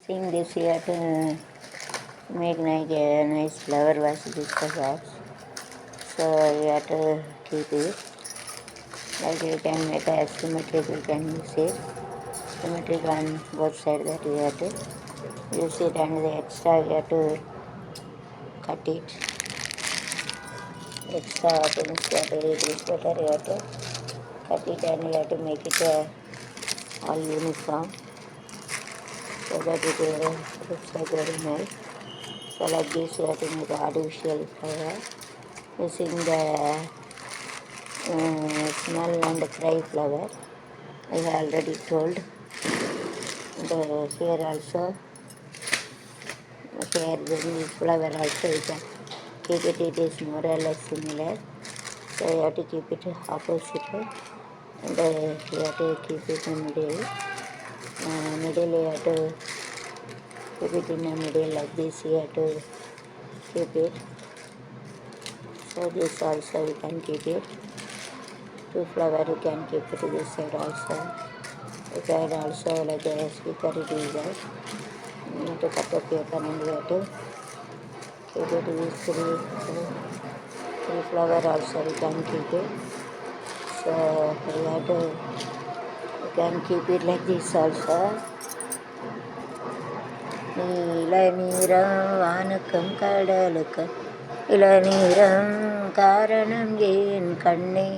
Seeing this here to make like a nice flower vase with the pots. So you have to keep it. Like you can make a symmetric, you can use it. Symmetric on both sides that you have to use it, and the extra you have to cut it. Extra things you have to read this better, you have to cut it and you have to make it all uniform so that it looks like very nice. So like this you have to make artificial flower using the smell and cry flower. I have already told. Here also, here the flower also you can keep it, it is more or less similar. So you have to keep it opposite and you have to keep it in the middle. Middle you have to keep it in the middle like this, you have to keep it. So this also you can keep it. Two flower you can keep it to this side also. You can also like a speaker it is there. You have to cut the paper and you have to keep it with three flower also you can keep it. So you have to, you can keep it like this also. நீல நீரம் வானுக்கும் கடலுக்கும் இளநீரம் காரணம் ஏன் கண்ணே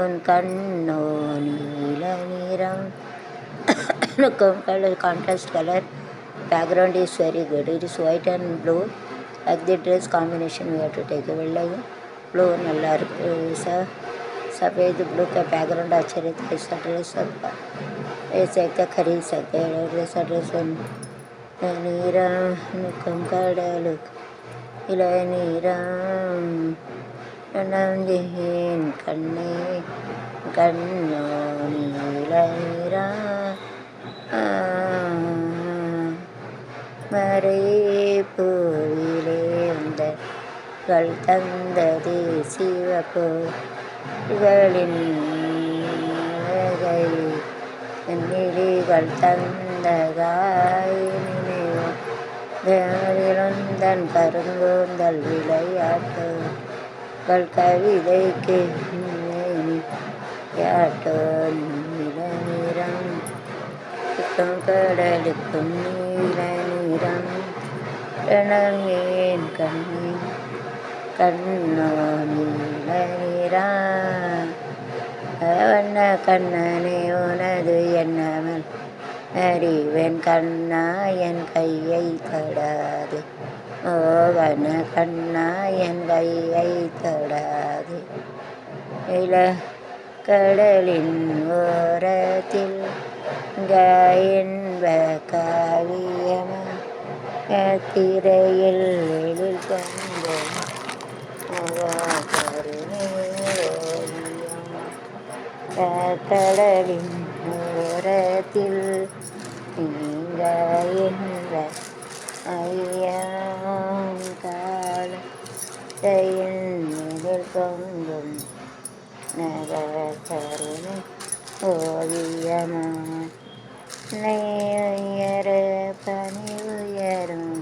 உன் கண்ணோ நீல நீரம் color contrast color background is very good. It is white and blue. Like the dress combination we have to take வெள்ளையும் blue நல்லா இருக்கு. सफ़ेद ब्लू का बैकग्राउंड अच्छा रहता है. ऐसा ड्रेस ऐसे एकदम खरीद सकते हैं. ऐसा ड्रेस நீரம் கடலுக்கு இளநீரம் நஞ்சேன் கண்ணே கண்ணோ நீலநீரம் மறைப்பூவிலே உந்தர்கள் தந்தது சிவப்பு இவளின் நிலைகள் தந்தகாய் நினைவு தேவரிழந்தன் கருங்கூந்தல் விளையாட்டுகள் கவிதைக்கு யாட்டோ நீல நிறம் கடலுக்கும் நீல நிறம் ஏன் கண்ணே கண்ணோ நீல நிறம் வண்ண கண்ணனே உனது எண்ணமல் அறிவேன் கண்ணா என் கையை தொடாது. வண்ண கண்ணா என் கையை தொடாது. இள கடலின் ஓரத்தில் இன்ப காவியமா திரையில் எழில் கொண்ட கடலின் ஓரத்தில் நீங்க என்ற ஐயம் காலையில் நிழல் கொங்கும் நகர கருணை ஓவியமா உயர பனி உயரும்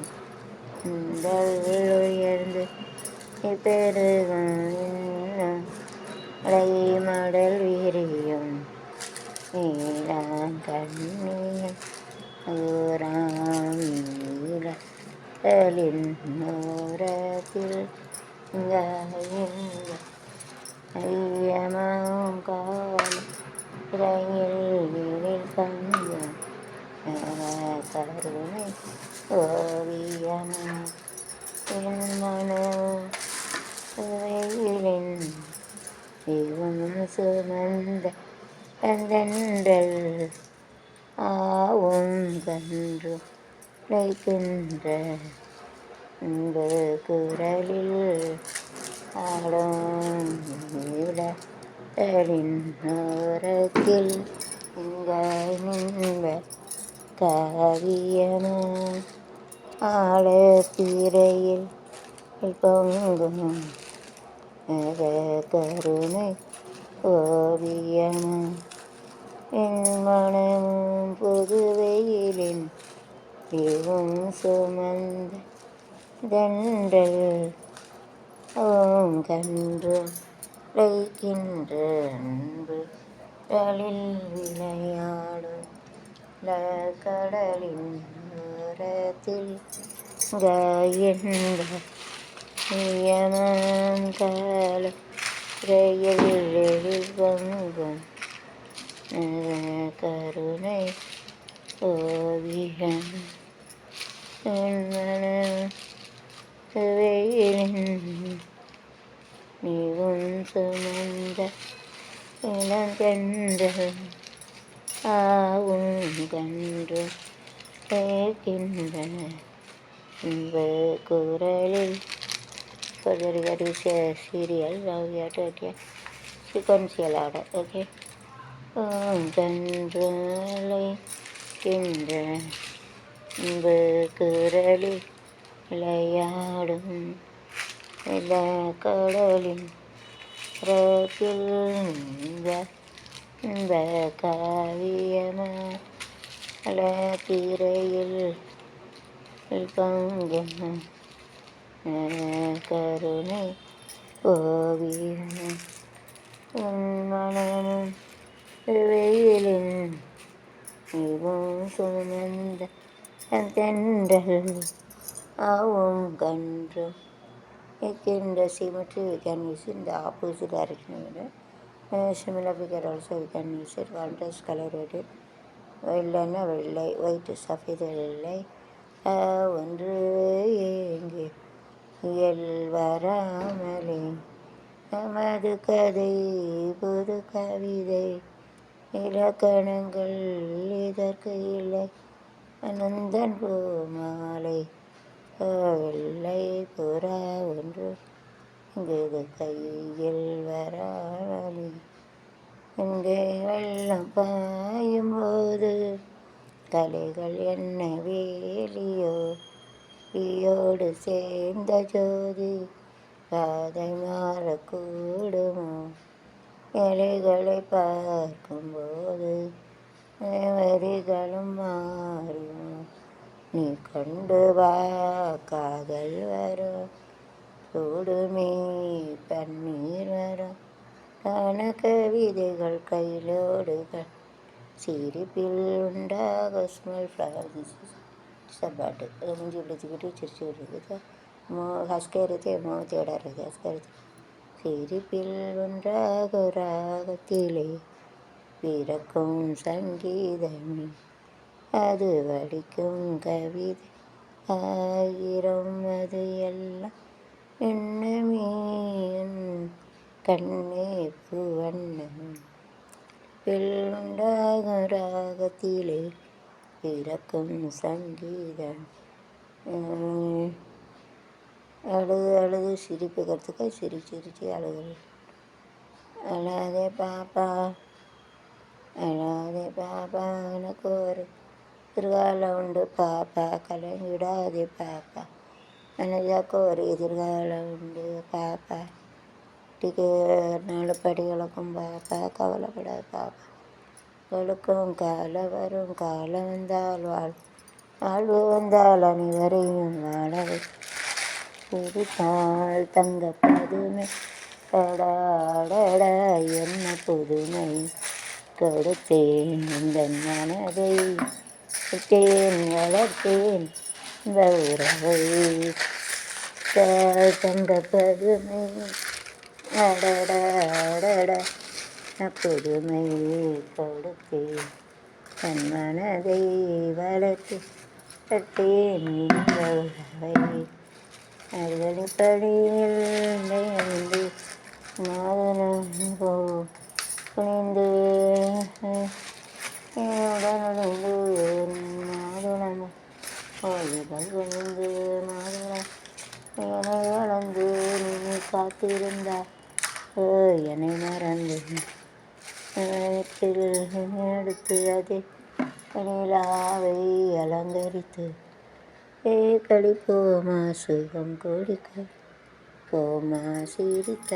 உயர்ந்து பெருகும் மடல் விரியும் நீலாம் கண்ணீர் ஊராம் நீலின் ஓரத்தில் ஐயமாம் கால ரயில் கண்ணும் கருணை ஓவியமா என் மனம் வெயிலின் இவன் சுமந்த கந்தன்றல் ஆவும் கன்று உழைக்கின்ற அன்பு குரலில் ஆடும் விடலின் ஓரத்தில் இங்காய் நின்ற காவியமா ஆழத்திரையில் பொங்கும் கருணை ஓவியமா என் மனமும் புது வெயிலின் ஏவும் சுமந்த தென்றல் ஓங்கன்று லைக்கின்ற அன்பு கடலில் விளையாடும் கடலின் ஓரத்தில் காயந்த நியமம் கால ரயில் வெளிவங்கும் கருணை ஓவியம் மனம் வெயிலின் நீவும் சுமந்த இளங்கென்றல் ஆவும் கன்று கேட்கின்றன குரலில் further serial now we are to get sequential order. Okay, கன்றலை கின்ற குரலி விளையாடும் எல்லா கடலின் ரத்தில் இந்த காவியமா திரையில் பங்கும் கருணை ஓவியம் மனமும் வெயிலின் நீவும் சுமந்த தென்றல் ஆவும் கன்றும் in the symmetry we can use in the opposite direction. Similar figure also we can use it. Contrast colorated வெள்ளை வெள்ளை ஒயிட் சஃபேது வெள்ளை ஒன்று ஏங்கே இயல் வராமலே நமது கதை புது கவிதை இலக்கணங்கள் இதற்கு இல்லை அனந்தன் பூமாலை வெள்ளை புறா ஒன்று இங்கு கையில் வராமலே இங்கே வெள்ளம் பாயும் போது கலைகள் என்ன வேலியோ ஈயோடு சேர்ந்த ஜோதி பாதை மாறக்கூடுமோ இலைகளை பார்க்கும்போது வரிகளும் மாறுமோ நீ கொண்டு வா காதல் வரும் சூடுமே பன்னீர் வரும் காண கவிதைகள் கையிலோடுகள் சிரிப்பில் உண்டாக ஸ்மெல் ஃப்ளவர் சப்பாட்டு ಮುಂಜಿ ಬಿಡಿಸಿಬಿಟ್ಟು ಚಿರ್ಚಿ ಹೊಡಿಯೋದು ಹಸ್ಕೆ ಇರುತ್ತೆ ಮೂವತ್ತು ಇರುತ್ತೆ ಹಸ್ಕೆ ಇರುತ್ತೆ சிரிப்பில் ஒன்றாக ராகத்திலே பிறக்கும் சங்கீதமே அது வடிக்கும் கவிதை ஆயிரம் அது எல்லாம் எண்ணமே கண்ணே பூவண்ணம் உண்டாகும் ராகத்திலே பிறக்கும் சங்கீதம் அழுது அழுது சிரிப்புக்கிறதுக்கு சிரிச்சு அழுது அழாதே பாப்பா எனக்கு ஒரு எதிர்காலம் உண்டு பாப்பா கலங்கிடாதே பாப்பா எனக்கு ஒரு எதிர்காலம் உண்டு பாப்பா டிக்கு 4 படி வளர்க்கும் பாப்பா கவலைப்படாத பாப்பா வழுக்கும் காலம் வரும் காலம் வந்தால் வாழ்வு வந்தால் அனைவரையும் வாழவை புதுப்பால் தங்க பதுமை படாடடா என்ன புதுமை கொடுத்தேன் இந்த மனதை விட்டேன் வளர்த்தேன் இந்த உறவை தங்க பதுமை அடடா புதுமை கொடுத்தேன் தன் மனதை வளர்த்து கட்டேன் இந்த உறவை அறுவடைப்படியில் வந்து மாதனம் குனிந்து உடனடைந்து மாதனம் ஓய்வுகள் குனிந்து மாதனம் என்னை வளர்ந்து நீ காத்திருந்தா என்னை மறந்து எடுத்து அதே நிலாவை அலங்கரித்து கடி போமா சுகம் கொடுக்க போமா சிரித்த